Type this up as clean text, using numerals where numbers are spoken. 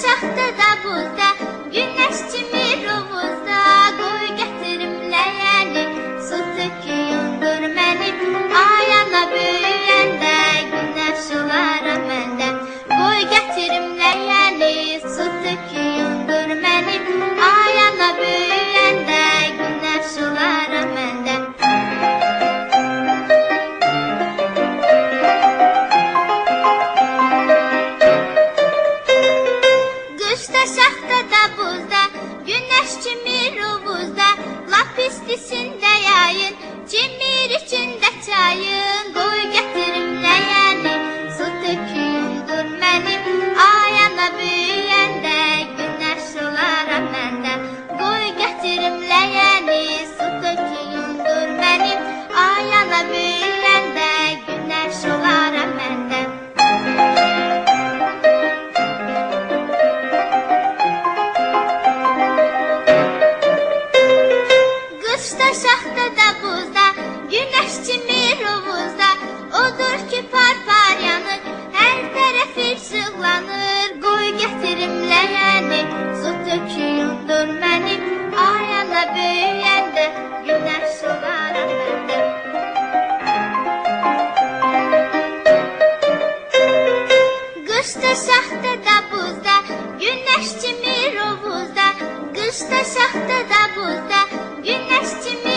şaxta da buzda, güneş kimi rovuzda, qoy gətirim ləyəni, su töküyündür məni, ayana böyüyəndə, güneş olara məndə. Qoy gətirim ləyəni, su töküyündür məni, ayana böyüyəndə, güneş olara məndə. Qışda şaxta da buzda, güneş kimi rovuzda, lap istisində yayın, çimir içində çayın, qoy gətirim ləyəni, su töküyündür mənim, ayana böyüyəndə, güneş olara məndə. Qoy gətirim ləyəni, su töküyündür mənim, ayana böyüyəndə, güneş olara məndə. Qışda şaxta da buzda, güneş kimi rovuzda, odur ki par-par yanır, hər tərəf işıqlanır. Qoy gətirim ləyəni, su töküyündür mənim, ayana böyüyəndə, güneş olara məndə. Qışda şaxta da buzda, güneş kimi rovuzda, qışda şaxta da buzda, güneş kimi